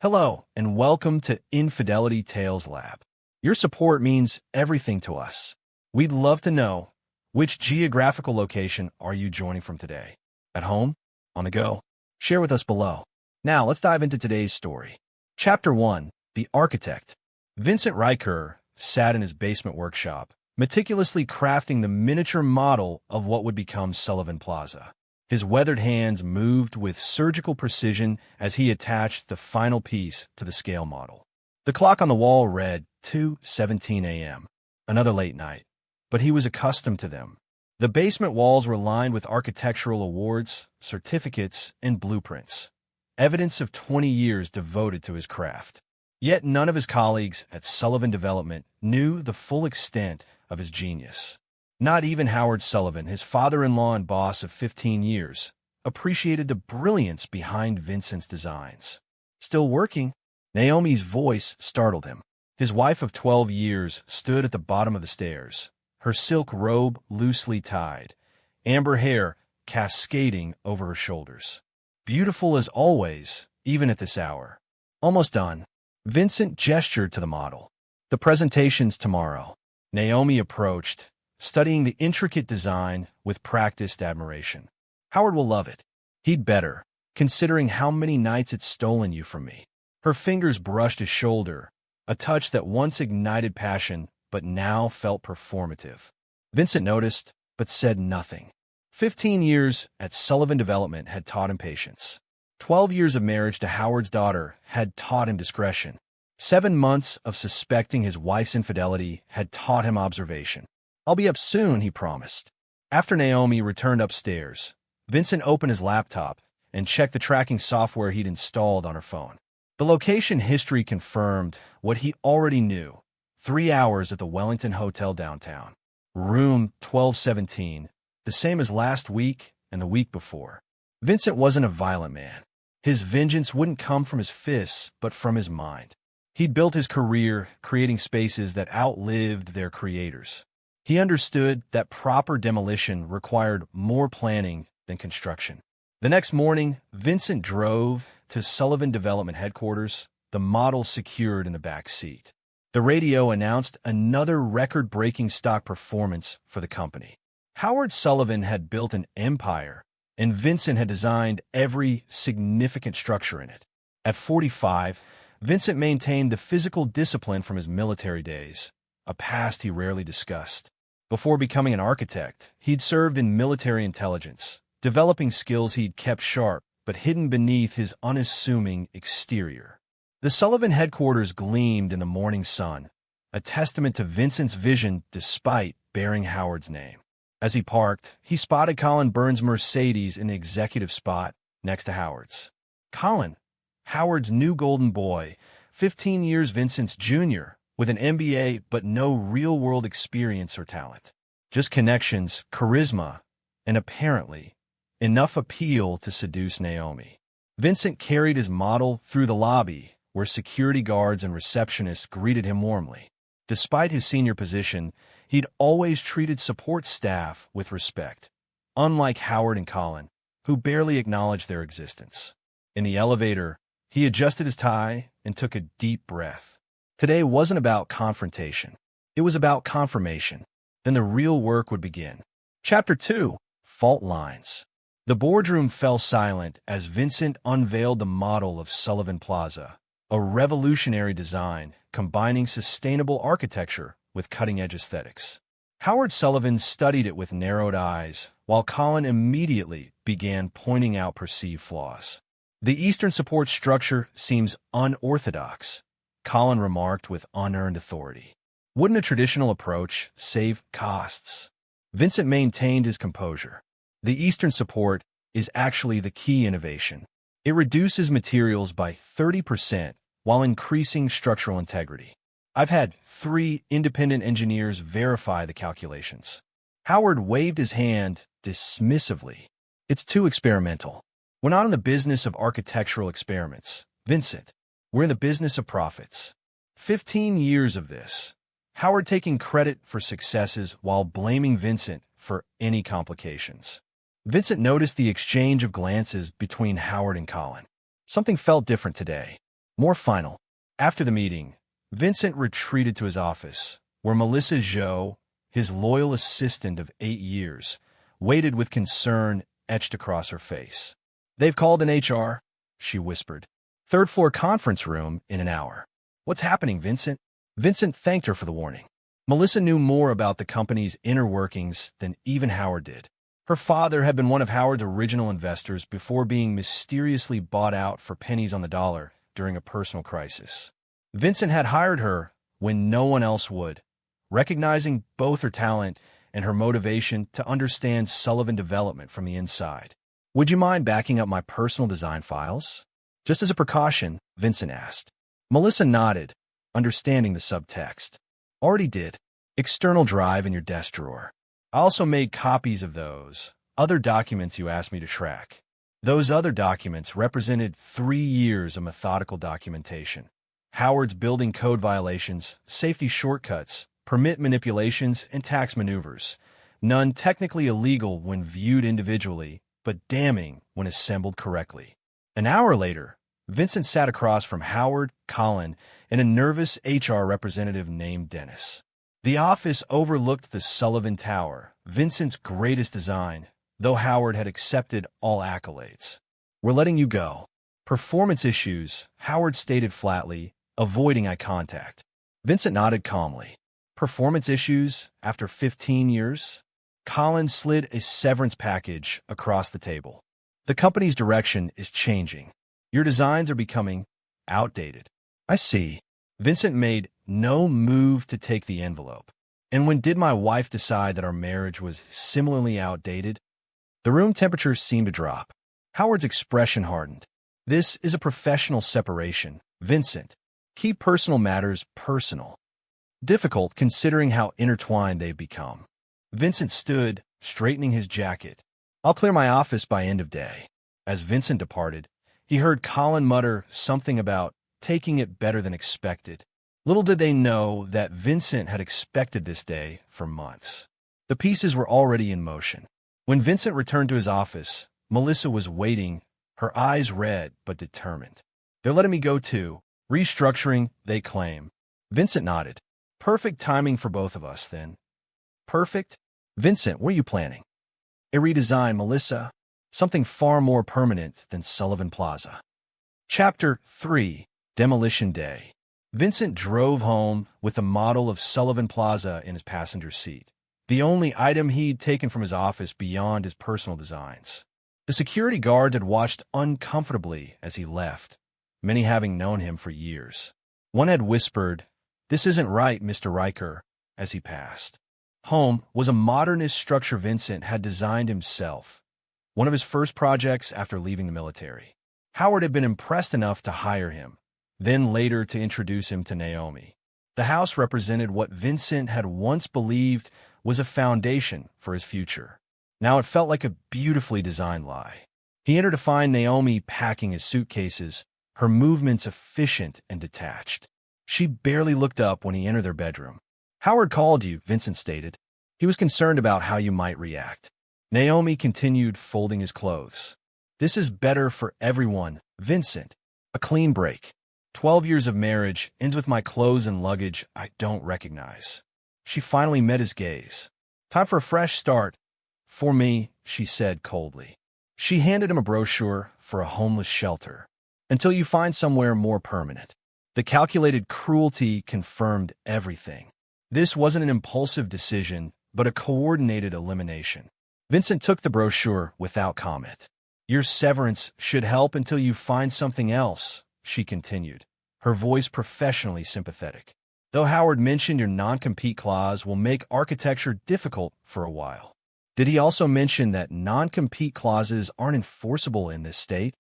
Hello, and welcome to Infidelity Tales Lab. Your support means everything to us. We'd love to know, which geographical location are you joining from today? At home? On the go? Share with us below. Now, let's dive into today's story. Chapter 1. The Architect. Vincent Riker sat in his basement workshop, meticulously crafting the miniature model of what would become Sullivan Plaza. His weathered hands moved with surgical precision as he attached the final piece to the scale model. The clock on the wall read 2:17 a.m., another late night, but he was accustomed to them. The basement walls were lined with architectural awards, certificates, and blueprints, evidence of 20 years devoted to his craft. Yet none of his colleagues at Sullivan Development knew the full extent of his genius. Not even Howard Sullivan, his father-in-law and boss of 15 years, appreciated the brilliance behind Vincent's designs. Still working? Naomi's voice startled him. His wife of 12 years stood at the bottom of the stairs, her silk robe loosely tied, amber hair cascading over her shoulders. Beautiful as always, even at this hour. Almost done. Vincent gestured to the model. The presentation's tomorrow. Naomi approached, studying the intricate design with practiced admiration. Howard will love it. He'd better, considering how many nights it's stolen you from me. Her fingers brushed his shoulder, a touch that once ignited passion but now felt performative. Vincent noticed, but said nothing. 15 years at Sullivan Development had taught him patience. 12 years of marriage to Howard's daughter had taught him discretion. 7 months of suspecting his wife's infidelity had taught him observation. "I'll be up soon," he promised. After Naomi returned upstairs, Vincent opened his laptop and checked the tracking software he'd installed on her phone. The location history confirmed what he already knew: 3 hours at the Wellington Hotel downtown. Room 1217, the same as last week and the week before. Vincent wasn't a violent man. His vengeance wouldn't come from his fists, but from his mind. He'd built his career creating spaces that outlived their creators. He understood that proper demolition required more planning than construction. The next morning, Vincent drove to Sullivan Development headquarters, the model secured in the back seat. The radio announced another record-breaking stock performance for the company. Howard Sullivan had built an empire, and Vincent had designed every significant structure in it. At 45, Vincent maintained the physical discipline from his military days, a past he rarely discussed. Before becoming an architect, he'd served in military intelligence, developing skills he'd kept sharp but hidden beneath his unassuming exterior. The Sullivan headquarters gleamed in the morning sun, a testament to Vincent's vision despite bearing Howard's name. As he parked, he spotted Colin Burns' Mercedes in the executive spot next to Howard's. Colin, Howard's new golden boy, 15 years Vincent's junior, with an MBA but no real-world experience or talent. Just connections, charisma, and apparently enough appeal to seduce Naomi. Vincent carried his model through the lobby, where security guards and receptionists greeted him warmly. Despite his senior position, he'd always treated support staff with respect, unlike Howard and Colin, who barely acknowledged their existence. In the elevator, he adjusted his tie and took a deep breath. Today wasn't about confrontation. It was about confirmation. Then the real work would begin. Chapter 2. Fault Lines. The boardroom fell silent as Vincent unveiled the model of Sullivan Plaza, a revolutionary design combining sustainable architecture with cutting-edge aesthetics. Howard Sullivan studied it with narrowed eyes, while Colin immediately began pointing out perceived flaws. "The eastern support structure seems unorthodox," Colin remarked with unearned authority. "Wouldn't a traditional approach save costs?" Vincent maintained his composure. "The eastern support is actually the key innovation. It reduces materials by 30% while increasing structural integrity. I've had 3 independent engineers verify the calculations." Howard waved his hand dismissively. "It's too experimental. We're not in the business of architectural experiments, Vincent. We're in the business of profits." 15 years of this. Howard taking credit for successes while blaming Vincent for any complications. Vincent noticed the exchange of glances between Howard and Colin. Something felt different today. More final. After the meeting, Vincent retreated to his office, where Melissa Zhou, his loyal assistant of 8 years, waited with concern etched across her face. "They've called in HR," she whispered. "Third floor conference room in an hour." "What's happening, Vincent?" Vincent thanked her for the warning. Melissa knew more about the company's inner workings than even Howard did. Her father had been one of Howard's original investors before being mysteriously bought out for pennies on the dollar during a personal crisis. Vincent had hired her when no one else would, recognizing both her talent and her motivation to understand Sullivan development from the inside. "Would you mind backing up my personal design files?" Just as a precaution, Vincent asked. Melissa nodded, understanding the subtext. "Already did. External drive in your desk drawer. I also made copies of those other documents you asked me to track." Those other documents represented 3 years of methodical documentation. Howard's building code violations, safety shortcuts, permit manipulations, and tax maneuvers. None technically illegal when viewed individually, but damning when assembled correctly. An hour later, Vincent sat across from Howard, Colin, and a nervous HR representative named Dennis. The office overlooked the Sullivan Tower, Vincent's greatest design, though Howard had accepted all accolades. "We're letting you go." "Performance issues," Howard stated flatly, avoiding eye contact. Vincent nodded calmly. "Performance issues after 15 years? Colin slid a severance package across the table. "The company's direction is changing. Your designs are becoming outdated." "I see." Vincent made no move to take the envelope. "And when did my wife decide that our marriage was similarly outdated?" The room temperature seemed to drop. Howard's expression hardened. "This is a professional separation, Vincent. Keep personal matters personal." Difficult considering how intertwined they've become. Vincent stood, straightening his jacket. "I'll clear my office by end of day." As Vincent departed, he heard Colin mutter something about taking it better than expected. Little did they know that Vincent had expected this day for months. The pieces were already in motion. When Vincent returned to his office, Melissa was waiting, her eyes red but determined. "They're letting me go too. Restructuring, they claim." Vincent nodded. "Perfect timing for both of us, then." "Perfect?" "Vincent, what are you planning?" "A redesign, Melissa. Something far more permanent than Sullivan Plaza." Chapter 3: Demolition Day. Vincent drove home with a model of Sullivan Plaza in his passenger seat, the only item he'd taken from his office beyond his personal designs. The security guards had watched uncomfortably as he left, many having known him for years. One had whispered, "This isn't right, Mr. Riker," as he passed. Home was a modernist structure Vincent had designed himself, one of his first projects after leaving the military. Howard had been impressed enough to hire him, then later to introduce him to Naomi. The house represented what Vincent had once believed was a foundation for his future. Now it felt like a beautifully designed lie. He entered to find Naomi packing his suitcases, her movements efficient and detached. She barely looked up when he entered their bedroom. "Howard called you," Vincent stated. "He was concerned about how you might react." Naomi continued folding his clothes. "This is better for everyone, Vincent. A clean break. 12 years of marriage ends with my clothes and luggage I don't recognize." She finally met his gaze. "Time for a fresh start." "For me," she said coldly. She handed him a brochure for a homeless shelter. "Until you find somewhere more permanent." The calculated cruelty confirmed everything. This wasn't an impulsive decision, but a coordinated elimination. Vincent took the brochure without comment. "Your severance should help until you find something else," she continued, her voice professionally sympathetic. "Though Howard mentioned your non-compete clause will make architecture difficult for a while." "Did he also mention that non-compete clauses aren't enforceable in this state?"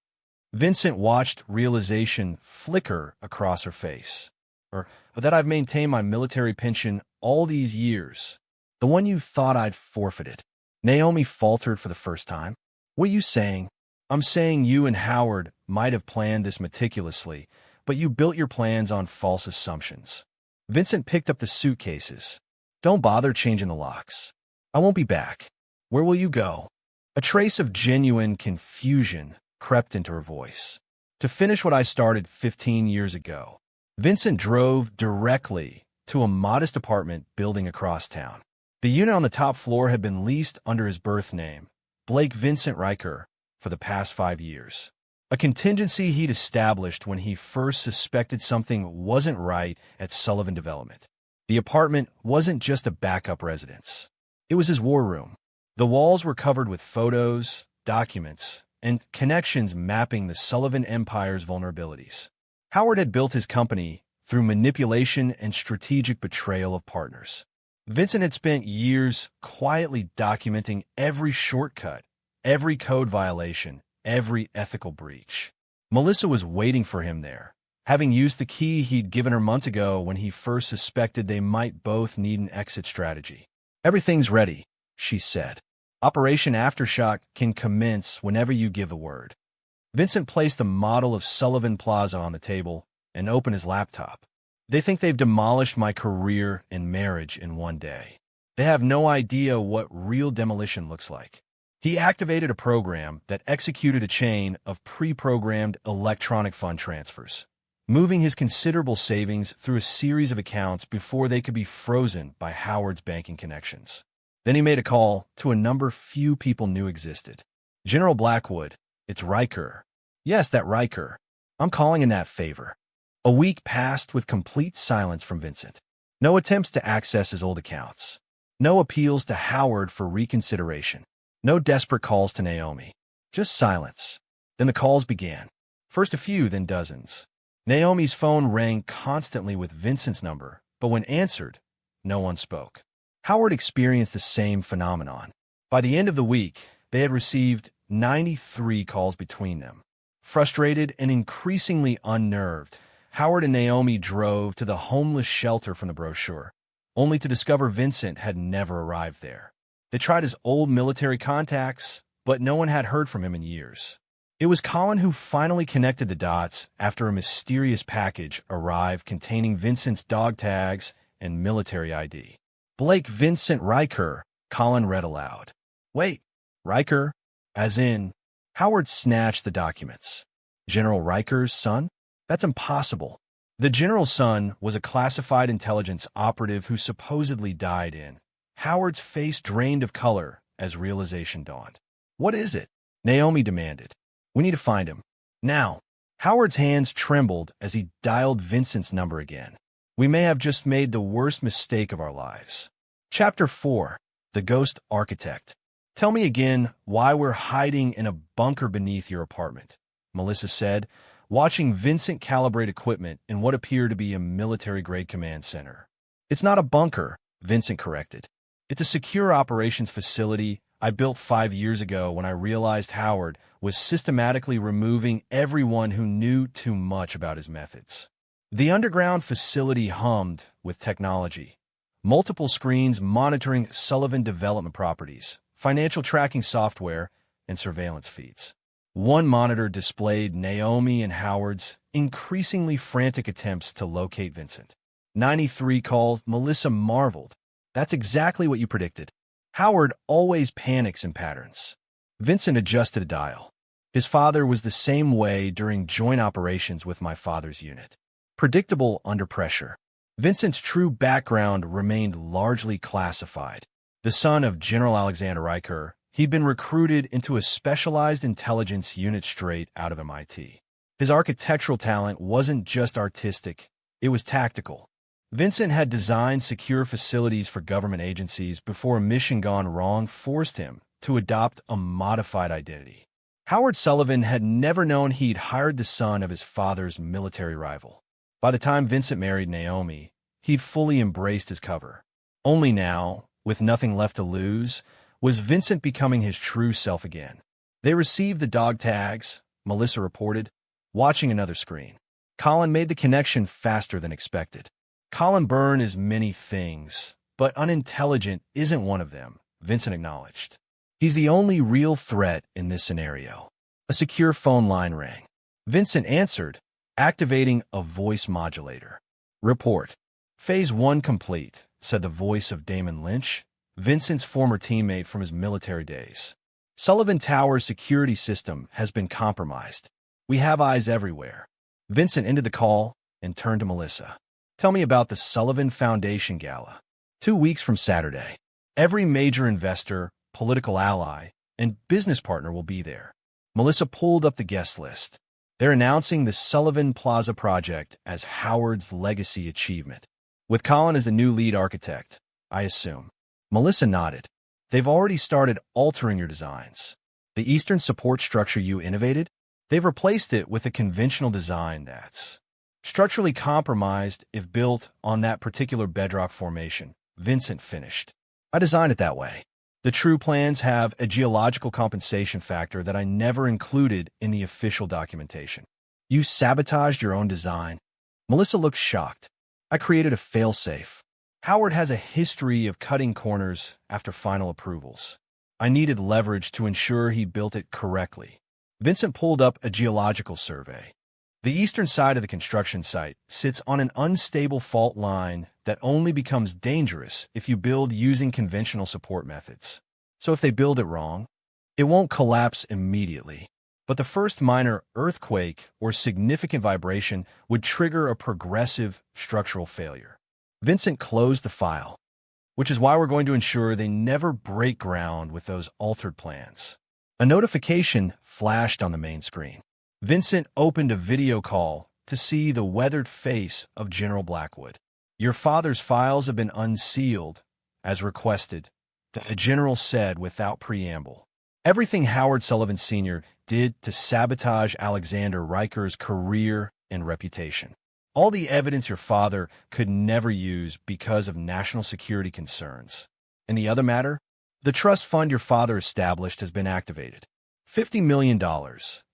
Vincent watched realization flicker across her face. Or that I've maintained my military pension all these years. The one you thought I'd forfeited." Naomi faltered for the first time. "What are you saying?" "I'm saying you and Howard might have planned this meticulously, but you built your plans on false assumptions." Vincent picked up the suitcases. "Don't bother changing the locks. I won't be back." "Where will you go?" A trace of genuine confusion crept into her voice. to finish what I started 15 years ago. Vincent drove directly to a modest apartment building across town. The unit on the top floor had been leased under his birth name, Blake Vincent Riker, for the past 5 years. A contingency he'd established when he first suspected something wasn't right at Sullivan Development. The apartment wasn't just a backup residence. It was his war room. The walls were covered with photos, documents, and connections mapping the Sullivan Empire's vulnerabilities. Howard had built his company through manipulation and strategic betrayal of partners. Vincent had spent years quietly documenting every shortcut, every code violation, every ethical breach. Melissa was waiting for him there, having used the key he'd given her months ago when he first suspected they might both need an exit strategy. "Everything's ready," she said. "Operation Aftershock can commence whenever you give the word." Vincent placed the model of Sullivan Plaza on the table and opened his laptop. "They think they've demolished my career and marriage in one day. They have no idea what real demolition looks like." He activated a program that executed a chain of pre-programmed electronic fund transfers, moving his considerable savings through a series of accounts before they could be frozen by Howard's banking connections. Then he made a call to a number few people knew existed. "General Blackwood, it's Riker." "Yes, that Riker. I'm calling in that favor." A week passed with complete silence from Vincent. No attempts to access his old accounts. No appeals to Howard for reconsideration. No desperate calls to Naomi. Just silence. Then the calls began. First a few, then dozens. Naomi's phone rang constantly with Vincent's number, but when answered, no one spoke. Howard experienced the same phenomenon. By the end of the week, they had received 93 calls between them. Frustrated and increasingly unnerved, Howard and Naomi drove to the homeless shelter from the brochure, only to discover Vincent had never arrived there. They tried his old military contacts, but no one had heard from him in years. It was Colin who finally connected the dots after a mysterious package arrived containing Vincent's dog tags and military ID. "Blake Vincent Riker," Colin read aloud. "Wait, Riker? As in..." Howard snatched the documents. "General Riker's son? That's impossible." The general's son was a classified intelligence operative who supposedly died in. Howard's face drained of color as realization dawned. "What is it?" Naomi demanded. "We need to find him. Now." Howard's hands trembled as he dialed Vincent's number again. "We may have just made the worst mistake of our lives." Chapter 4. The Ghost Architect. "Tell me again why we're hiding in a bunker beneath your apartment," Melissa said, watching Vincent calibrate equipment in what appeared to be a military-grade command center. "It's not a bunker," Vincent corrected. "It's a secure operations facility I built 5 years ago when I realized Howard was systematically removing everyone who knew too much about his methods." The underground facility hummed with technology. Multiple screens monitoring Sullivan Development properties, financial tracking software, and surveillance feeds. One monitor displayed Naomi and Howard's increasingly frantic attempts to locate Vincent. 93 calls, Melissa marveled. "That's exactly what you predicted. Howard always panics in patterns." Vincent adjusted a dial. "His father was the same way during joint operations with my father's unit. Predictable under pressure." Vincent's true background remained largely classified. The son of General Alexander Riker, he'd been recruited into a specialized intelligence unit straight out of MIT. His architectural talent wasn't just artistic, it was tactical. Vincent had designed secure facilities for government agencies before a mission gone wrong forced him to adopt a modified identity. Howard Sullivan had never known he'd hired the son of his father's military rival. By the time Vincent married Naomi, he'd fully embraced his cover. Only now, with nothing left to lose, was Vincent becoming his true self again. They received the dog tags, Melissa reported, watching another screen. Colin made the connection faster than expected. "Colin Byrne is many things, but unintelligent isn't one of them," Vincent acknowledged. "He's the only real threat in this scenario." A secure phone line rang. Vincent answered, activating a voice modulator. "Report. Phase 1 complete," said the voice of Damon Lynch, Vincent's former teammate from his military days. "Sullivan Tower's security system has been compromised. We have eyes everywhere. Vincent ended the call and turned to Melissa. Tell me about the Sullivan Foundation Gala. 2 weeks from Saturday. Every major investor, political ally, and business partner will be there. Melissa pulled up the guest list. They're announcing the Sullivan Plaza project as Howard's legacy achievement, with Colin as the new lead architect, I assume. Melissa nodded. They've already started altering your designs. The eastern support structure you innovated? They've replaced it with a conventional design that's structurally compromised if built on that particular bedrock formation, Vincent finished. I designed it that way. The true plans have a geological compensation factor that I never included in the official documentation. You sabotaged your own design. Melissa looked shocked. I created a failsafe. Howard has a history of cutting corners after final approvals. I needed leverage to ensure he built it correctly. Vincent pulled up a geological survey. The eastern side of the construction site sits on an unstable fault line that only becomes dangerous if you build using conventional support methods. So if they build it wrong, it won't collapse immediately. But the first minor earthquake or significant vibration would trigger a progressive structural failure. Vincent closed the file, which is why we're going to ensure they never break ground with those altered plans. A notification flashed on the main screen. Vincent opened a video call to see the weathered face of General Blackwood. Your father's files have been unsealed, as requested, the general said without preamble. Everything Howard Sullivan Sr. did to sabotage Alexander Riker's career and reputation. All the evidence your father could never use because of national security concerns. In the other matter, the trust fund your father established has been activated. $50 million,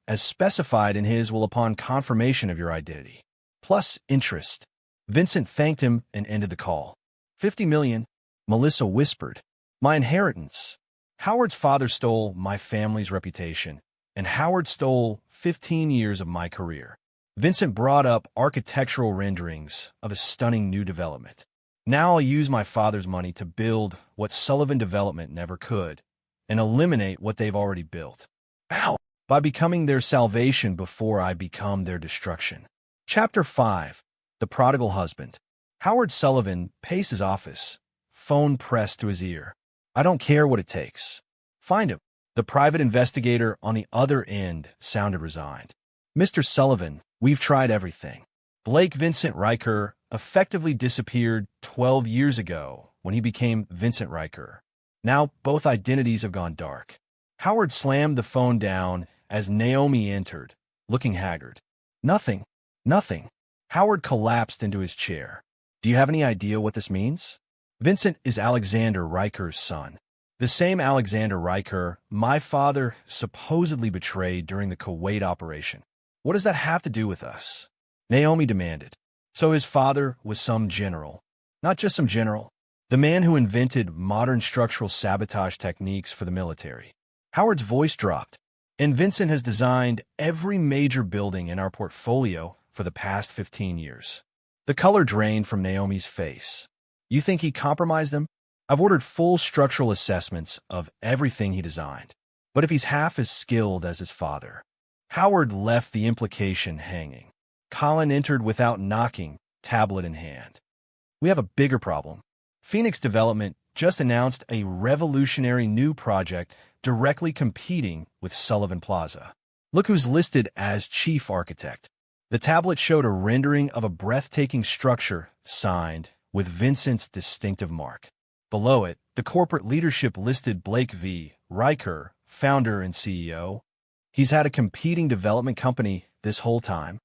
as specified in his will upon confirmation of your identity, plus interest. Vincent thanked him and ended the call. $50 million, Melissa whispered. My inheritance. Howard's father stole my family's reputation, and Howard stole 15 years of my career. Vincent brought up architectural renderings of a stunning new development. Now I'll use my father's money to build what Sullivan Development never could, and eliminate what they've already built. Ow! By becoming their salvation before I become their destruction. Chapter 5. The Prodigal Husband. Howard Sullivan paced his office, phone pressed to his ear. I don't care what it takes. Find him. The private investigator on the other end sounded resigned. Mr. Sullivan, we've tried everything. Blake Vincent Riker effectively disappeared 12 years ago when he became Vincent Riker. Now both identities have gone dark. Howard slammed the phone down as Naomi entered, looking haggard. Nothing. Howard collapsed into his chair. Do you have any idea what this means? Vincent is Alexander Riker's son. The same Alexander Riker my father supposedly betrayed during the Kuwait operation. What does that have to do with us? Naomi demanded. So his father was some general. Not just some general. The man who invented modern structural sabotage techniques for the military. Howard's voice dropped. And Vincent has designed every major building in our portfolio for the past 15 years. The color drained from Naomi's face. You think he compromised them? I've ordered full structural assessments of everything he designed. But if he's half as skilled as his father. Howard left the implication hanging. Colin entered without knocking, tablet in hand. We have a bigger problem. Phoenix Development just announced a revolutionary new project directly competing with Sullivan Plaza. Look who's listed as chief architect. The tablet showed a rendering of a breathtaking structure signed with Vincent's distinctive mark. Below it, the corporate leadership listed Blake V. Riker, founder and CEO. He's had a competing development company this whole time.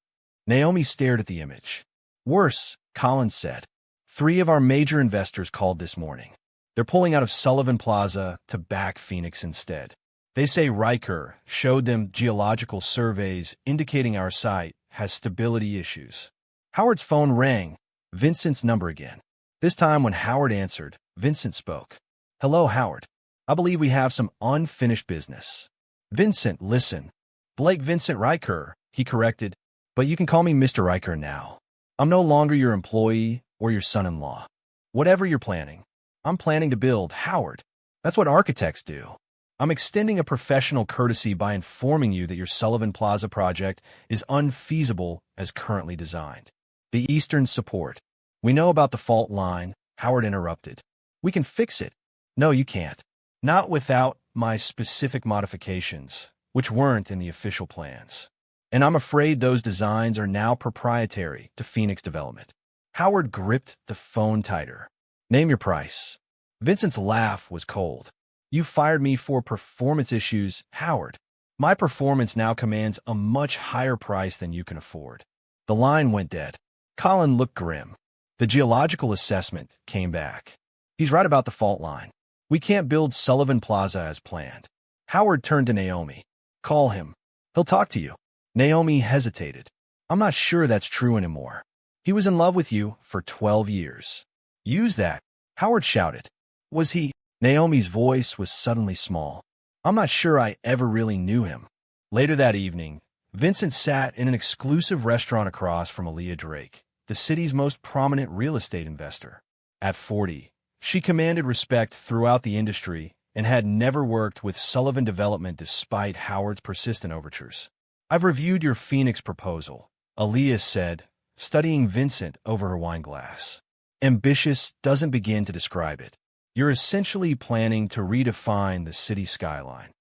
Naomi stared at the image. Worse, Collins said. 3 of our major investors called this morning. They're pulling out of Sullivan Plaza to back Phoenix instead. They say Riker showed them geological surveys indicating our site has stability issues. Howard's phone rang. Vincent's number again. This time when Howard answered, Vincent spoke. Hello, Howard. I believe we have some unfinished business. Vincent, listen. Blake Vincent Riker, he corrected. But you can call me Mr. Riker now. I'm no longer your employee or your son-in-law. Whatever you're planning, I'm planning to build, Howard. That's what architects do. I'm extending a professional courtesy by informing you that your Sullivan Plaza project is unfeasible as currently designed. The Eastern support. We know about the fault line, Howard interrupted. We can fix it. No, you can't. Not without my specific modifications, which weren't in the official plans. And I'm afraid those designs are now proprietary to Phoenix Development. Howard gripped the phone tighter. Name your price. Vincent's laugh was cold. You fired me for performance issues, Howard. My performance now commands a much higher price than you can afford. The line went dead. Colin looked grim. The geological assessment came back. He's right about the fault line. We can't build Sullivan Plaza as planned. Howard turned to Naomi. Call him. He'll talk to you. Naomi hesitated. I'm not sure that's true anymore. He was in love with you for 12 years. Use that, Howard shouted. Was he? Naomi's voice was suddenly small. I'm not sure I ever really knew him. Later that evening, Vincent sat in an exclusive restaurant across from Aaliyah Drake, the city's most prominent real estate investor. At 40, she commanded respect throughout the industry and had never worked with Sullivan Development despite Howard's persistent overtures. I've reviewed your Phoenix proposal, Aaliyah said, studying Vincent over her wine glass. Ambitious doesn't begin to describe it. You're essentially planning to redefine the city skyline.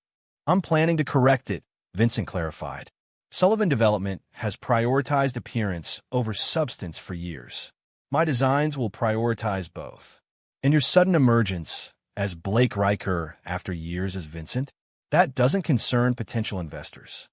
I'm planning to correct it, Vincent clarified. Sullivan Development has prioritized appearance over substance for years. My designs will prioritize both. And your sudden emergence as Blake Riker after years as Vincent, that doesn't concern potential investors.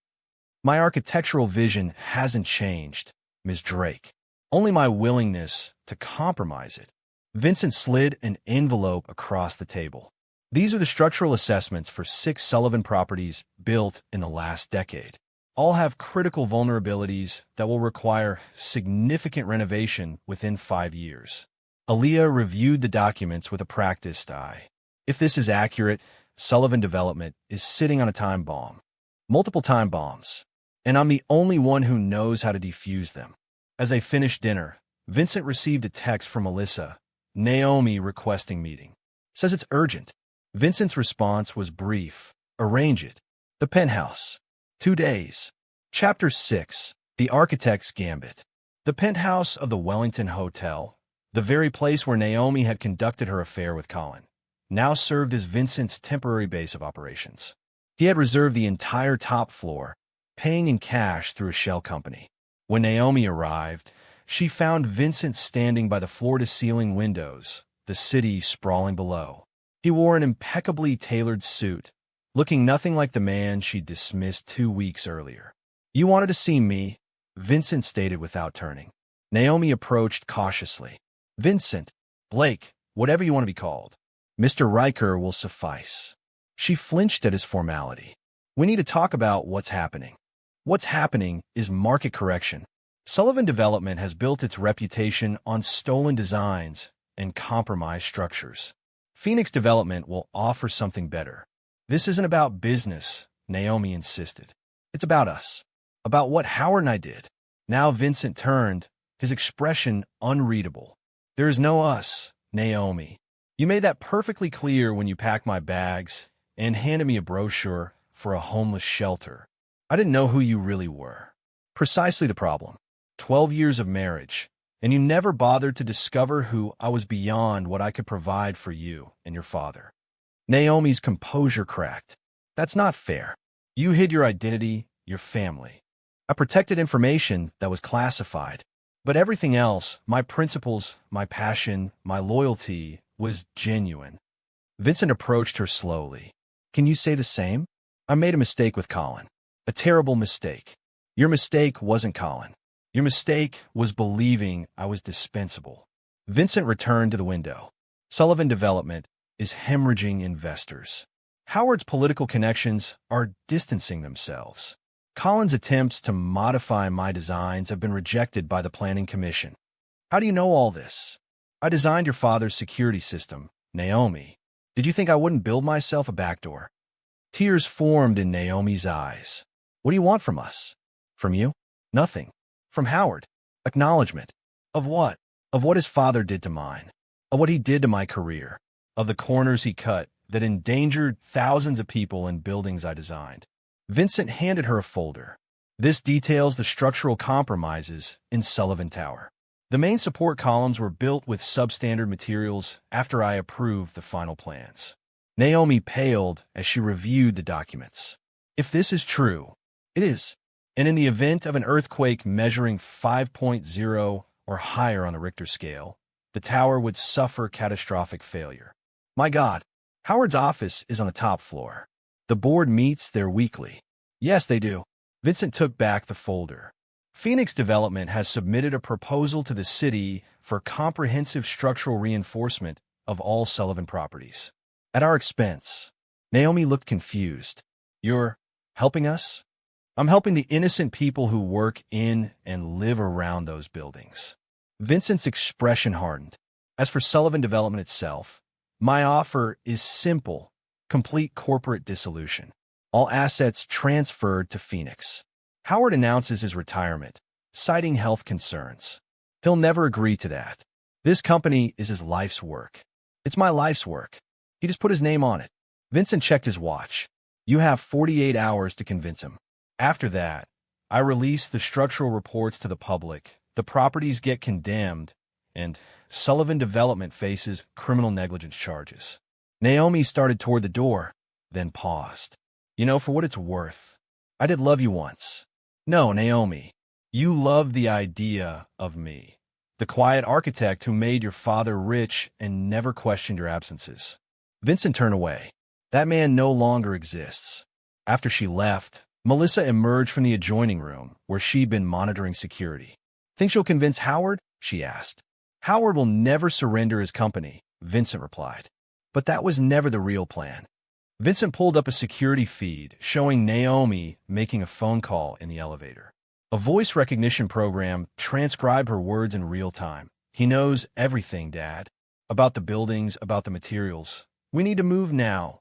My architectural vision hasn't changed, Ms. Drake. Only my willingness to compromise it. Vincent slid an envelope across the table. These are the structural assessments for 6 Sullivan properties built in the last decade. All have critical vulnerabilities that will require significant renovation within 5 years. Aaliyah reviewed the documents with a practiced eye. If this is accurate, Sullivan Development is sitting on a time bomb. Multiple time bombs. And I'm the only one who knows how to defuse them. As they finished dinner, Vincent received a text from Alyssa, Naomi requesting meeting. Says it's urgent. Vincent's response was brief. Arrange it. The penthouse. 2 days. Chapter 6. The Architect's Gambit. The penthouse of the Wellington Hotel, the very place where Naomi had conducted her affair with Colin, now served as Vincent's temporary base of operations. He had reserved the entire top floor, paying in cash through a shell company. When Naomi arrived, she found Vincent standing by the floor-to-ceiling windows, the city sprawling below. He wore an impeccably tailored suit, looking nothing like the man she'd dismissed 2 weeks earlier. You wanted to see me, Vincent stated without turning. Naomi approached cautiously. Vincent, Blake, whatever you want to be called. Mr. Riker will suffice. She flinched at his formality. We need to talk about what's happening. What's happening is market correction. Sullivan Development has built its reputation on stolen designs and compromised structures. Phoenix Development will offer something better. This isn't about business, Naomi insisted. It's about us. About what Howard and I did. Now Vincent turned, his expression unreadable. There is no us, Naomi. You made that perfectly clear when you packed my bags and handed me a brochure for a homeless shelter. I didn't know who you really were. Precisely the problem. 12 years of marriage, and you never bothered to discover who I was beyond what I could provide for you and your father. Naomi's composure cracked. That's not fair. You hid your identity, your family. I protected information that was classified. But everything else, my principles, my passion, my loyalty, was genuine. Vincent approached her slowly. Can you say the same? I made a mistake with Colin. A terrible mistake. Your mistake wasn't Colin. Your mistake was believing I was dispensable. Vincent returned to the window. Sullivan Development is hemorrhaging investors. Howard's political connections are distancing themselves. Colin's attempts to modify my designs have been rejected by the Planning Commission. How do you know all this? I designed your father's security system, Naomi. Did you think I wouldn't build myself a backdoor? Tears formed in Naomi's eyes. What do you want from us? From you? Nothing. From Howard? Acknowledgement. Of what? Of what his father did to mine. Of what he did to my career. Of the corners he cut, that endangered thousands of people and buildings I designed. Vincent handed her a folder. This details the structural compromises in Sullivan Tower. The main support columns were built with substandard materials after I approved the final plans. Naomi paled as she reviewed the documents. If this is true, it is. And in the event of an earthquake measuring 5.0 or higher on the Richter scale, the tower would suffer catastrophic failure. My God, Howard's office is on the top floor. The board meets there weekly. Yes, they do. Vincent took back the folder. Phoenix Development has submitted a proposal to the city for comprehensive structural reinforcement of all Sullivan properties. At our expense. Naomi looked confused. You're helping us? I'm helping the innocent people who work in and live around those buildings. Vincent's expression hardened. As for Sullivan Development itself, my offer is simple, complete corporate dissolution. All assets transferred to Phoenix. Howard announces his retirement, citing health concerns. He'll never agree to that. This company is his life's work. It's my life's work. He just put his name on it. Vincent checked his watch. You have 48 hours to convince him. After that, I release the structural reports to the public, the properties get condemned, and Sullivan Development faces criminal negligence charges. Naomi started toward the door, then paused. You know, for what it's worth, I did love you once. No, Naomi, you loved the idea of me, the quiet architect who made your father rich and never questioned your absences. Vincent turned away. That man no longer exists. After she left, Melissa emerged from the adjoining room where she'd been monitoring security. Think you'll convince Howard? She asked. Howard will never surrender his company, Vincent replied. But that was never the real plan. Vincent pulled up a security feed showing Naomi making a phone call in the elevator. A voice recognition program transcribed her words in real time. He knows everything, Dad. About the buildings, about the materials. We need to move now.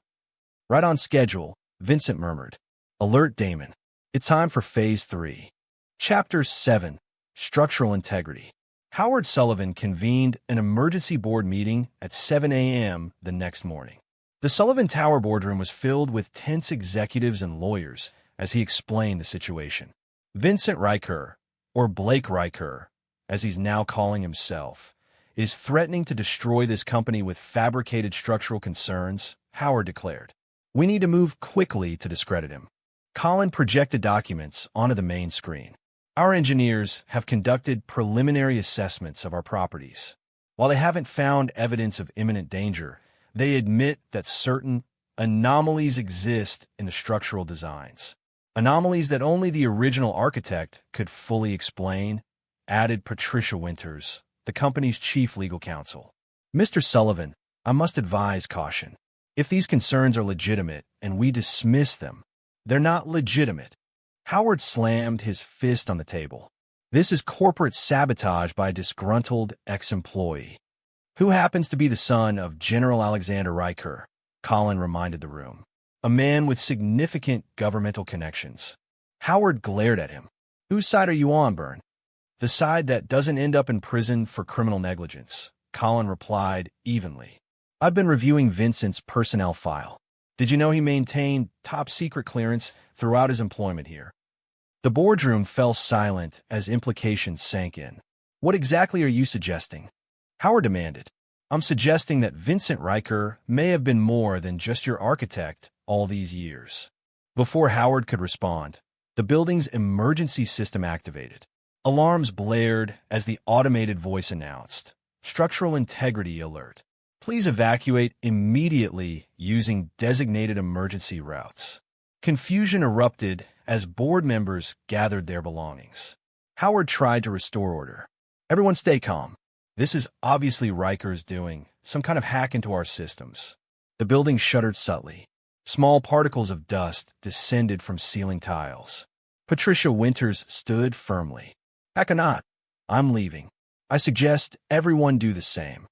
Right on schedule, Vincent murmured. Alert Damon. It's time for Phase 3. Chapter 7. Structural Integrity. Howard Sullivan convened an emergency board meeting at 7 a.m. the next morning. The Sullivan Tower boardroom was filled with tense executives and lawyers as he explained the situation. Vincent Riker, or Blake Riker, as he's now calling himself, is threatening to destroy this company with fabricated structural concerns, Howard declared. We need to move quickly to discredit him. Colin projected documents onto the main screen. Our engineers have conducted preliminary assessments of our properties. While they haven't found evidence of imminent danger, they admit that certain anomalies exist in the structural designs. Anomalies that only the original architect could fully explain, added Patricia Winters, the company's chief legal counsel. Mr. Sullivan, I must advise caution. If these concerns are legitimate and we dismiss them, they're not legitimate. Howard slammed his fist on the table. This is corporate sabotage by a disgruntled ex-employee, who happens to be the son of General Alexander Riker, Colin reminded the room. A man with significant governmental connections. Howard glared at him. Whose side are you on, Byrne? The side that doesn't end up in prison for criminal negligence, Colin replied evenly. I've been reviewing Vincent's personnel file. Did you know he maintained top-secret clearance throughout his employment here? The boardroom fell silent as implications sank in. What exactly are you suggesting? Howard demanded. I'm suggesting that Vincent Riker may have been more than just your architect all these years. Before Howard could respond, the building's emergency system activated. Alarms blared as the automated voice announced, Structural Integrity Alert. Please evacuate immediately using designated emergency routes. Confusion erupted as board members gathered their belongings. Howard tried to restore order. Everyone stay calm. This is obviously Riker's doing, some kind of hack into our systems. The building shuddered subtly. Small particles of dust descended from ceiling tiles. Patricia Winters stood firmly. Heck not. I'm leaving. I suggest everyone do the same.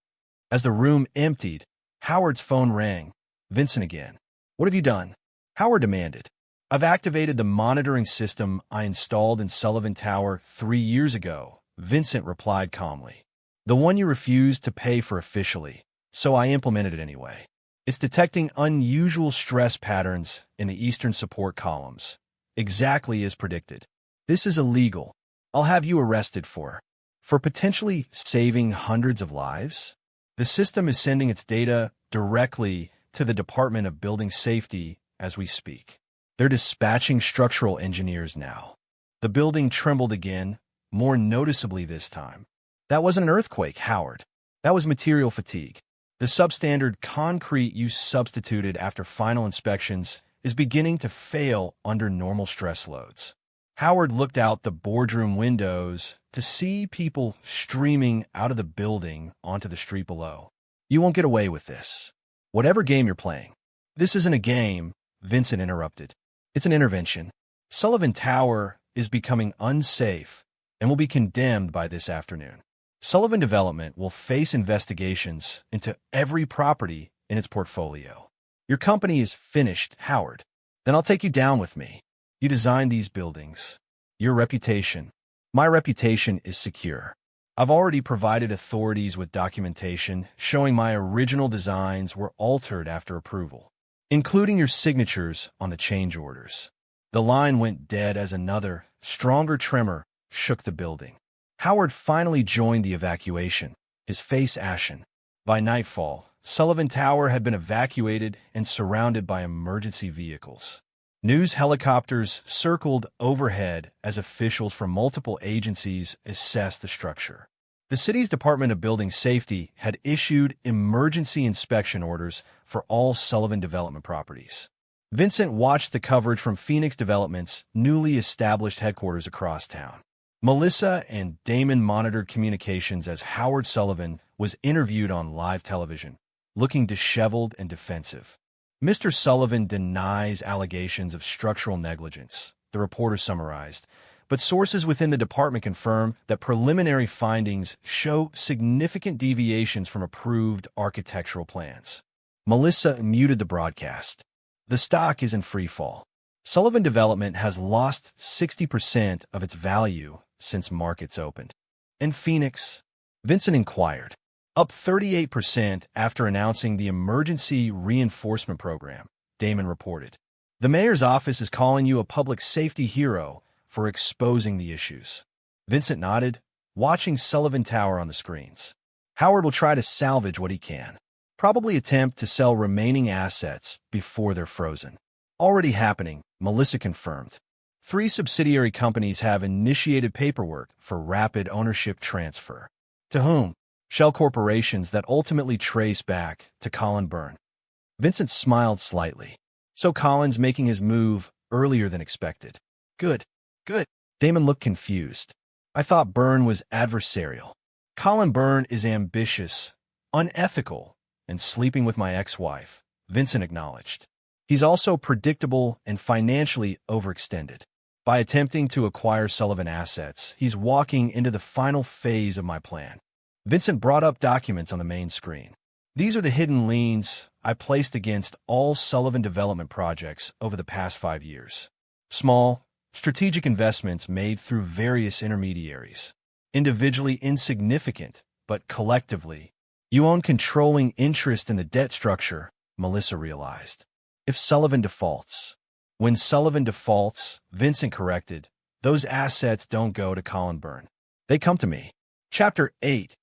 As the room emptied, Howard's phone rang. Vincent again. What have you done? Howard demanded. I've activated the monitoring system I installed in Sullivan Tower 3 years ago, Vincent replied calmly. The one you refused to pay for officially, so I implemented it anyway. It's detecting unusual stress patterns in the eastern support columns, exactly as predicted. This is illegal. I'll have you arrested for potentially saving hundreds of lives. The system is sending its data directly to the Department of Building Safety as we speak. They're dispatching structural engineers now. The building trembled again, more noticeably this time. That wasn't an earthquake, Howard. That was material fatigue. The substandard concrete you substituted after final inspections is beginning to fail under normal stress loads. Howard looked out the boardroom windows to see people streaming out of the building onto the street below. You won't get away with this. Whatever game you're playing. This isn't a game, Vincent interrupted. It's an intervention. Sullivan Tower is becoming unsafe and will be condemned by this afternoon. Sullivan Development will face investigations into every property in its portfolio. Your company is finished, Howard. Then I'll take you down with me. You designed these buildings. Your reputation. My reputation is secure. I've already provided authorities with documentation showing my original designs were altered after approval, including your signatures on the change orders. The line went dead as another, stronger tremor shook the building. Howard finally joined the evacuation, his face ashen. By nightfall, Sullivan Tower had been evacuated and surrounded by emergency vehicles. News helicopters circled overhead as officials from multiple agencies assessed the structure. The city's Department of Building Safety had issued emergency inspection orders for all Sullivan Development properties. Vincent watched the coverage from Phoenix Development's newly established headquarters across town. Melissa and Damon monitored communications as Howard Sullivan was interviewed on live television, looking disheveled and defensive. Mr. Sullivan denies allegations of structural negligence, the reporter summarized, but sources within the department confirm that preliminary findings show significant deviations from approved architectural plans. Melissa muted the broadcast. The stock is in free fall. Sullivan Development has lost 60% of its value since markets opened. In Phoenix, Vincent inquired, up 38% after announcing the emergency reinforcement program, Damon reported. The mayor's office is calling you a public safety hero for exposing the issues. Vincent nodded, watching Sullivan Tower on the screens. Howard will try to salvage what he can, probably attempt to sell remaining assets before they're frozen. Already happening, Melissa confirmed. 3 subsidiary companies have initiated paperwork for rapid ownership transfer. To whom? Shell corporations that ultimately trace back to Colin Byrne. Vincent smiled slightly. So Colin's making his move earlier than expected. Good. Damon looked confused. I thought Byrne was adversarial. Colin Byrne is ambitious, unethical, and sleeping with my ex-wife, Vincent acknowledged. He's also predictable and financially overextended. By attempting to acquire Sullivan assets, he's walking into the final phase of my plan. Vincent brought up documents on the main screen. These are the hidden liens I placed against all Sullivan Development projects over the past 5 years. Small, strategic investments made through various intermediaries. Individually insignificant, but collectively, you own controlling interest in the debt structure, Melissa realized. If Sullivan defaults. When Sullivan defaults, Vincent corrected, those assets don't go to Colin Byrne. They come to me. Chapter 8.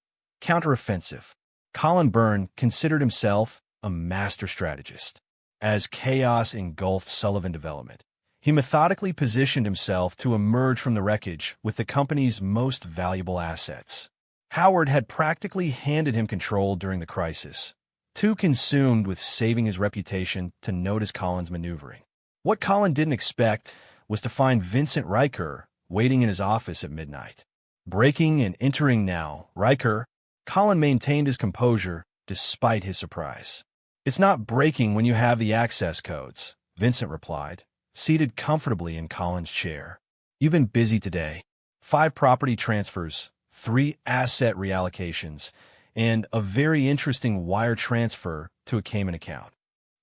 Counteroffensive. Colin Byrne considered himself a master strategist. As chaos engulfed Sullivan Development, he methodically positioned himself to emerge from the wreckage with the company's most valuable assets. Howard had practically handed him control during the crisis, too consumed with saving his reputation to notice Colin's maneuvering. What Colin didn't expect was to find Vincent Riker waiting in his office at midnight. Breaking and entering now, Riker. Colin maintained his composure despite his surprise. It's not breaking when you have the access codes, Vincent replied, seated comfortably in Colin's chair. You've been busy today. 5 property transfers, 3 asset reallocations, and a very interesting wire transfer to a Cayman account.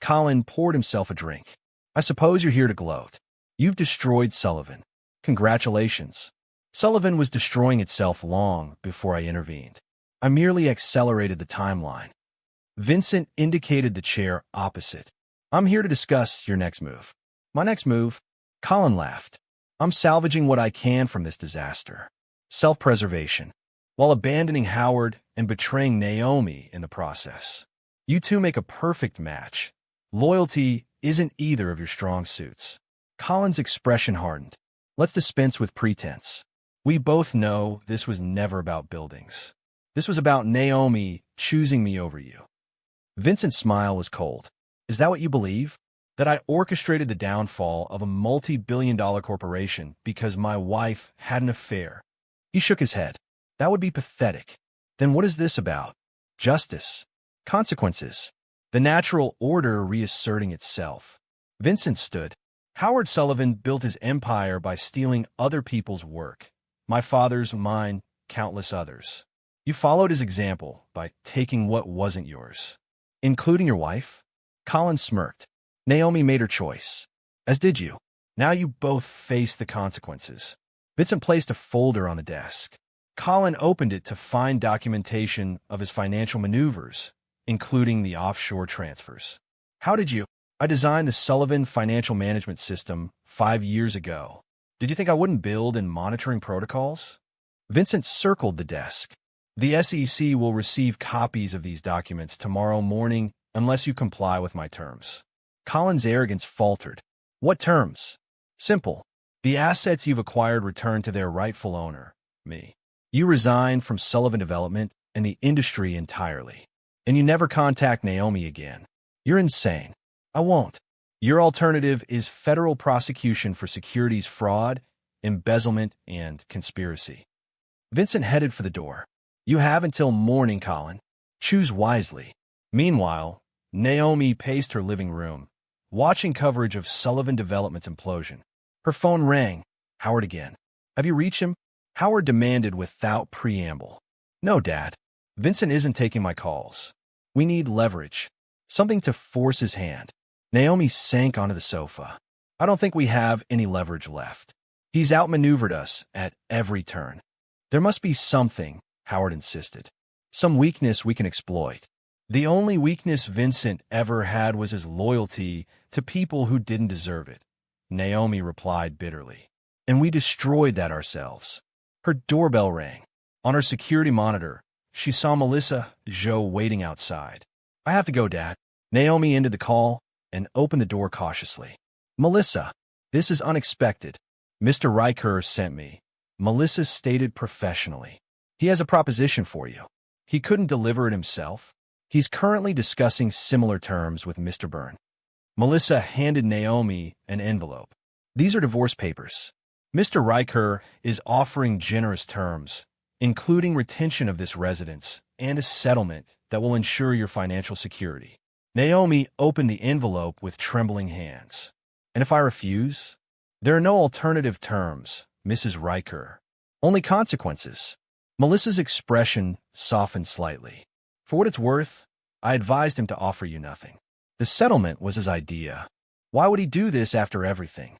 Colin poured himself a drink. I suppose you're here to gloat. You've destroyed Sullivan. Congratulations. Sullivan was destroying itself long before I intervened. I merely accelerated the timeline. Vincent indicated the chair opposite. I'm here to discuss your next move. My next move? Colin laughed. I'm salvaging what I can from this disaster. Self-preservation, while abandoning Howard and betraying Naomi in the process. You two make a perfect match. Loyalty isn't either of your strong suits. Colin's expression hardened. Let's dispense with pretense. We both know this was never about buildings. This was about Naomi choosing me over you. Vincent's smile was cold. Is that what you believe? That I orchestrated the downfall of a multi-billion-dollar corporation because my wife had an affair? He shook his head. That would be pathetic. Then what is this about? Justice. Consequences. The natural order reasserting itself. Vincent stood. Howard Sullivan built his empire by stealing other people's work. My father's, mine, countless others. You followed his example by taking what wasn't yours. Including your wife? Colin smirked. Naomi made her choice. As did you. Now you both face the consequences. Vincent placed a folder on the desk. Colin opened it to find documentation of his financial maneuvers, including the offshore transfers. How did you? I designed the Sullivan financial management system 5 years ago. Did you think I wouldn't build in monitoring protocols? Vincent circled the desk. The SEC will receive copies of these documents tomorrow morning unless you comply with my terms. Colin's arrogance faltered. What terms? Simple. The assets you've acquired return to their rightful owner, me. You resign from Sullivan Development and the industry entirely. And you never contact Naomi again. You're insane. I won't. Your alternative is federal prosecution for securities fraud, embezzlement, and conspiracy. Vincent headed for the door. You have until morning, Colin. Choose wisely. Meanwhile, Naomi paced her living room, watching coverage of Sullivan Development's implosion. Her phone rang. Howard again. Have you reached him? Howard demanded without preamble. No, Dad. Vincent isn't taking my calls. We need leverage. Something to force his hand. Naomi sank onto the sofa. I don't think we have any leverage left. He's outmaneuvered us at every turn. There must be something, Howard insisted. Some weakness we can exploit. The only weakness Vincent ever had was his loyalty to people who didn't deserve it. Naomi replied bitterly. And we destroyed that ourselves. Her doorbell rang. On her security monitor, she saw Melissa Joe waiting outside. I have to go, Dad. Naomi ended the call and opened the door cautiously. Melissa, this is unexpected. Mr. Riker sent me. Melissa stated professionally. He has a proposition for you. He couldn't deliver it himself. He's currently discussing similar terms with Mr. Byrne. Melissa handed Naomi an envelope. These are divorce papers. Mr. Riker is offering generous terms, including retention of this residence and a settlement that will ensure your financial security. Naomi opened the envelope with trembling hands. And if I refuse? There are no alternative terms, Mrs. Riker. Only consequences. Melissa's expression softened slightly. For what it's worth, I advised him to offer you nothing. The settlement was his idea. Why would he do this after everything?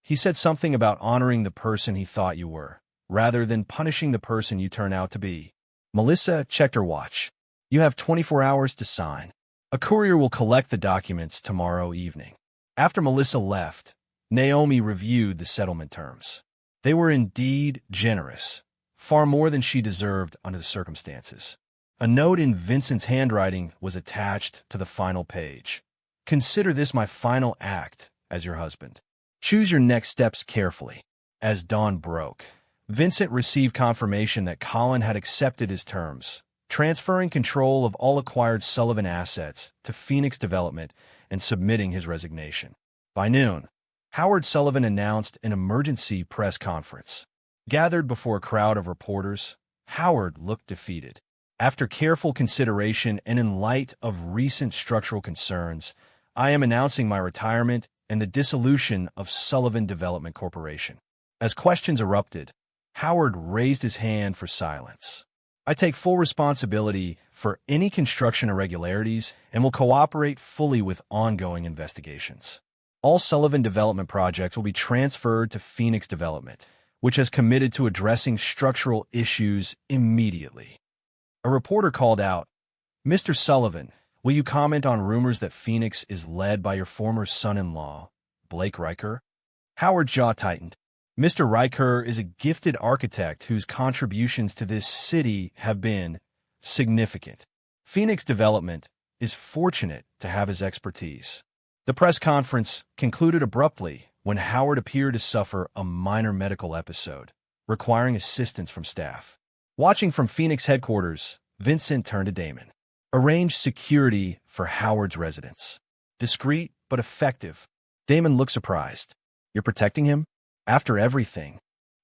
He said something about honoring the person he thought you were, rather than punishing the person you turn out to be. Melissa checked her watch. You have 24 hours to sign. A courier will collect the documents tomorrow evening. After Melissa left, Naomi reviewed the settlement terms. They were indeed generous, far more than she deserved under the circumstances. A note in Vincent's handwriting was attached to the final page. Consider this my final act as your husband. Choose your next steps carefully. As dawn broke, Vincent received confirmation that Colin had accepted his terms, transferring control of all acquired Sullivan assets to Phoenix Development and submitting his resignation. By noon, Howard Sullivan announced an emergency press conference. Gathered before a crowd of reporters, Howard looked defeated. After careful consideration and in light of recent structural concerns, I am announcing my retirement and the dissolution of Sullivan Development Corporation. As questions erupted, Howard raised his hand for silence. I take full responsibility for any construction irregularities and will cooperate fully with ongoing investigations. All Sullivan Development projects will be transferred to Phoenix Development, which has committed to addressing structural issues immediately. A reporter called out, Mr. Sullivan, Will you comment on rumors that Phoenix is led by your former son-in-law, Blake Riker? Howard's jaw tightened. Mr. Riker is a gifted architect whose contributions to this city have been significant. Phoenix Development is fortunate to have his expertise. The press conference concluded abruptly when Howard appeared to suffer a minor medical episode, requiring assistance from staff. Watching from Phoenix headquarters, Vincent turned to Damon. Arrange security for Howard's residence. Discreet but effective. Damon looked surprised. You're protecting him? After everything?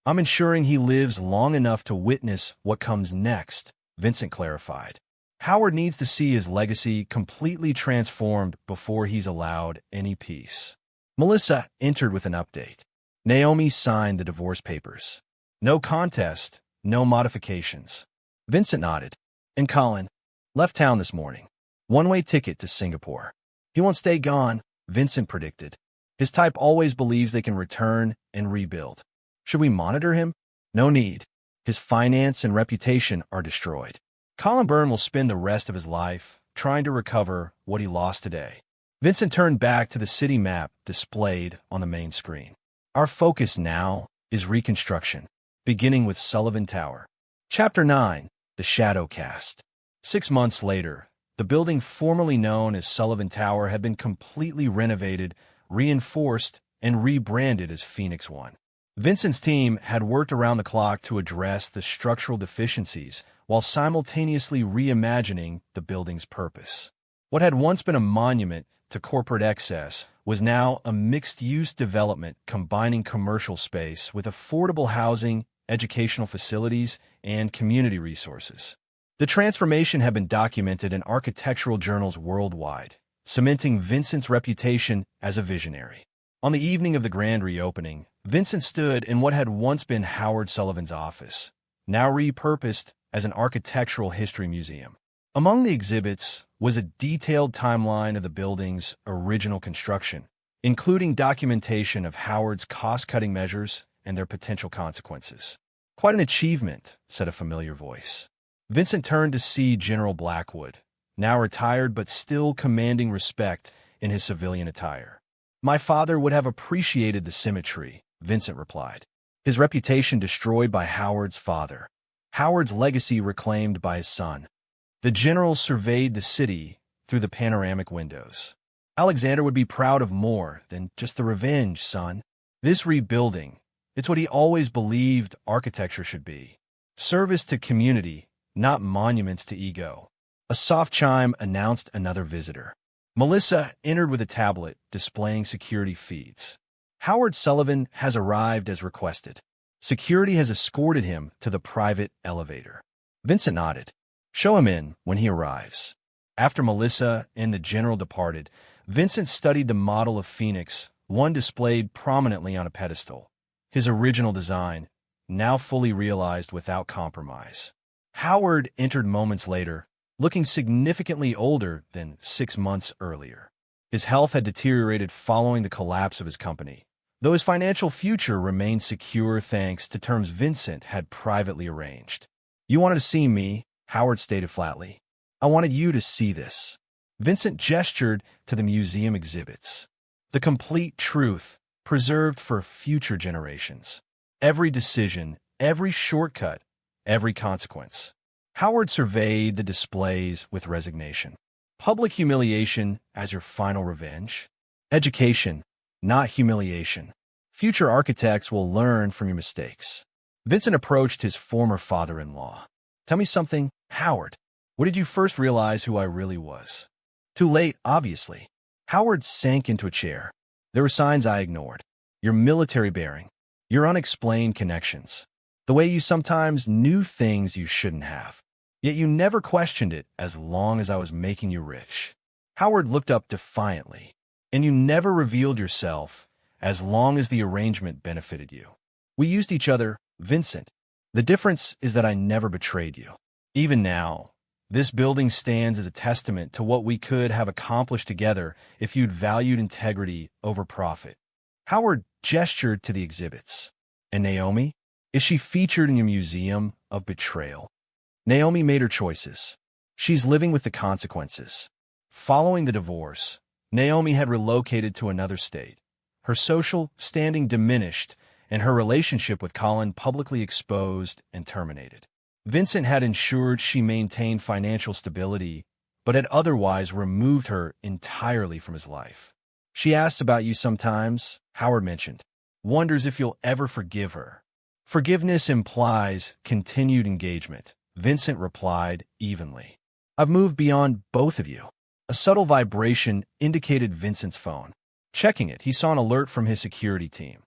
I'm ensuring he lives long enough to witness what comes next, Vincent clarified. Howard needs to see his legacy completely transformed before he's allowed any peace. Melissa entered with an update. Naomi signed the divorce papers. No contest, no modifications. Vincent nodded. And Colin left town this morning. One-way ticket to Singapore. He won't stay gone, Vincent predicted. His type always believes they can return and rebuild. Should we monitor him? No need. His finance and reputation are destroyed. Colin Byrne will spend the rest of his life trying to recover what he lost today. Vincent turned back to the city map displayed on the main screen. Our focus now is reconstruction, beginning with Sullivan Tower. Chapter 9, The Shadow Cast. 6 months later, the building formerly known as Sullivan Tower had been completely renovated, reinforced, and rebranded as Phoenix One. Vincent's team had worked around the clock to address the structural deficiencies while simultaneously reimagining the building's purpose. What had once been a monument to corporate excess was now a mixed-use development combining commercial space with affordable housing, educational facilities, and community resources. The transformation had been documented in architectural journals worldwide, cementing Vincent's reputation as a visionary. On the evening of the grand reopening, Vincent stood in what had once been Howard Sullivan's office, now repurposed as an architectural history museum. Among the exhibits was a detailed timeline of the building's original construction, including documentation of Howard's cost-cutting measures and their potential consequences. Quite an achievement, said a familiar voice. Vincent turned to see General Blackwood, now retired but still commanding respect in his civilian attire. My father would have appreciated the symmetry, Vincent replied. His reputation destroyed by Howard's father. Howard's legacy reclaimed by his son. The general surveyed the city through the panoramic windows. Alexander would be proud of more than just the revenge, son. This rebuilding, it's what he always believed architecture should be. Service to community, not monuments to ego. A soft chime announced another visitor. Melissa entered with a tablet displaying security feeds. Howard Sullivan has arrived as requested. Security has escorted him to the private elevator. Vincent nodded. Show him in when he arrives. After Melissa and the general departed, Vincent studied the model of Phoenix, one displayed prominently on a pedestal. His original design, now fully realized without compromise. Howard entered moments later, looking significantly older than 6 months earlier. His health had deteriorated following the collapse of his company, though his financial future remained secure thanks to terms Vincent had privately arranged. You wanted to see me, Howard stated flatly. I wanted you to see this. Vincent gestured to the museum exhibits. The complete truth, preserved for future generations. Every decision, every shortcut, every consequence. Howard surveyed the displays with resignation. Public humiliation as your final revenge. Education, not humiliation. Future architects will learn from your mistakes. Vincent approached his former father-in-law. Tell me something, Howard. When did you first realize who I really was? Too late, obviously. Howard sank into a chair. There were signs I ignored. Your military bearing. Your unexplained connections. The way you sometimes knew things you shouldn't have. Yet you never questioned it as long as I was making you rich. Howard looked up defiantly. And you never revealed yourself as long as the arrangement benefited you. We used each other, Vincent. The difference is that I never betrayed you. Even now, this building stands as a testament to what we could have accomplished together if you'd valued integrity over profit. Howard gestured to the exhibits. And Naomi? Is she featured in your museum of betrayal? Naomi made her choices. She's living with the consequences. Following the divorce, Naomi had relocated to another state. Her social standing diminished, and her relationship with Colin publicly exposed and terminated. Vincent had ensured she maintained financial stability, but had otherwise removed her entirely from his life. "She asks about you sometimes," Howard mentioned. "Wonders if you'll ever forgive her." "Forgiveness implies continued engagement," Vincent replied evenly. "I've moved beyond both of you." A subtle vibration indicated Vincent's phone. Checking it, he saw an alert from his security team.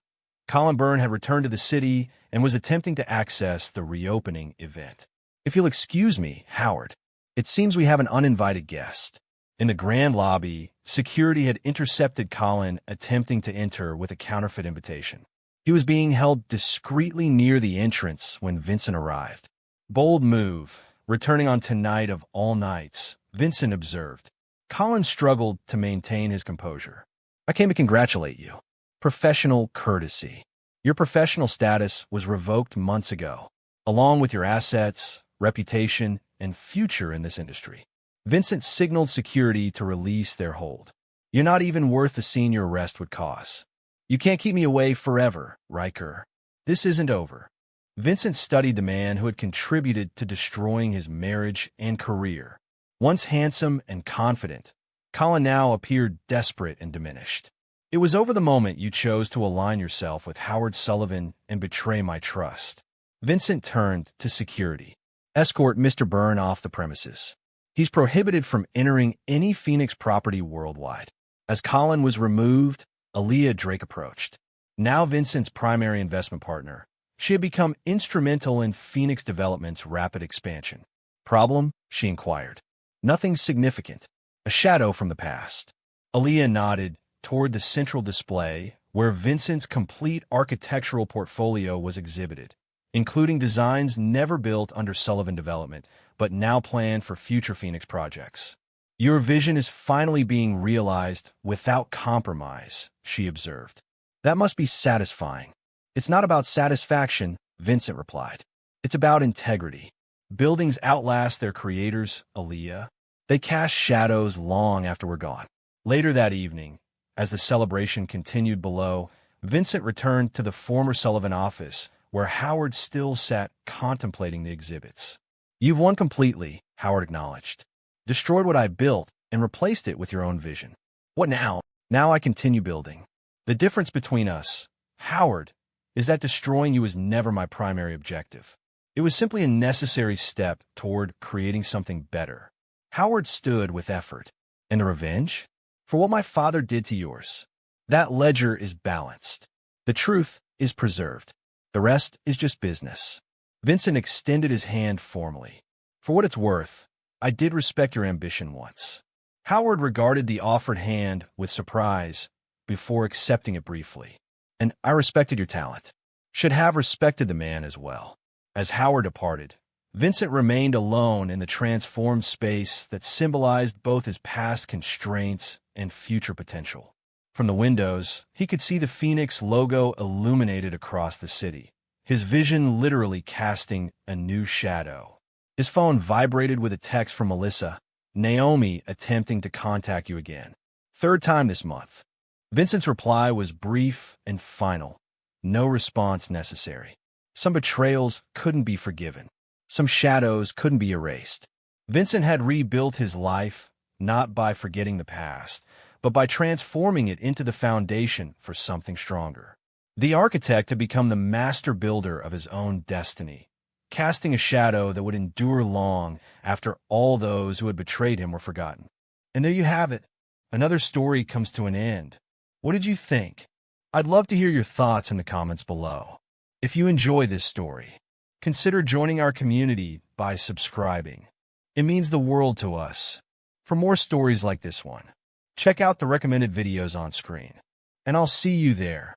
Colin Byrne had returned to the city and was attempting to access the reopening event. "If you'll excuse me, Howard, it seems we have an uninvited guest." In the grand lobby, security had intercepted Colin attempting to enter with a counterfeit invitation. He was being held discreetly near the entrance when Vincent arrived. "Bold move, returning on tonight of all nights," Vincent observed. Colin struggled to maintain his composure. "I came to congratulate you. Professional courtesy. Your professional status was revoked months ago, along with your assets, reputation, and future in this industry." Vincent signaled security to release their hold. "You're not even worth the scene your arrest would cause. You can't keep me away forever, Riker. This isn't over." Vincent studied the man who had contributed to destroying his marriage and career. Once handsome and confident, Colin now appeared desperate and diminished. "It was over the moment you chose to align yourself with Howard Sullivan and betray my trust." Vincent turned to security. "Escort Mr. Byrne off the premises. He's prohibited from entering any Phoenix property worldwide." As Colin was removed, Aaliyah Drake approached. Now Vincent's primary investment partner, she had become instrumental in Phoenix Development's rapid expansion. "Problem?" she inquired. "Nothing significant. A shadow from the past." Aaliyah nodded toward the central display, where Vincent's complete architectural portfolio was exhibited, including designs never built under Sullivan Development, but now planned for future Phoenix projects. "Your vision is finally being realized without compromise," she observed. "That must be satisfying." "It's not about satisfaction," Vincent replied. "It's about integrity. Buildings outlast their creators, Aaliyah. They cast shadows long after we're gone." Later that evening, as the celebration continued below, Vincent returned to the former Sullivan office, where Howard still sat contemplating the exhibits. "You've won completely," Howard acknowledged. "Destroyed what I built and replaced it with your own vision. What now?" "Now I continue building. The difference between us, Howard, is that destroying you was never my primary objective. It was simply a necessary step toward creating something better." Howard stood with effort. "And the revenge? For what my father did to yours. That ledger is balanced. The truth is preserved. The rest is just business." Vincent extended his hand formally. "For what it's worth, I did respect your ambition once." Howard regarded the offered hand with surprise before accepting it briefly. "And I respected your talent. Should have respected the man as well." As Howard departed, Vincent remained alone in the transformed space that symbolized both his past constraints and future potential. From the windows, he could see the Phoenix logo illuminated across the city, his vision literally casting a new shadow. His phone vibrated with a text from Melissa. "Naomi attempting to contact you again. Third time this month." Vincent's reply was brief and final. No response necessary. Some betrayals couldn't be forgiven. Some shadows couldn't be erased. Vincent had rebuilt his life, not by forgetting the past, but by transforming it into the foundation for something stronger. The architect had become the master builder of his own destiny, casting a shadow that would endure long after all those who had betrayed him were forgotten. And there you have it. Another story comes to an end. What did you think? I'd love to hear your thoughts in the comments below. If you enjoy this story, consider joining our community by subscribing. It means the world to us. For more stories like this one, check out the recommended videos on screen. And I'll see you there.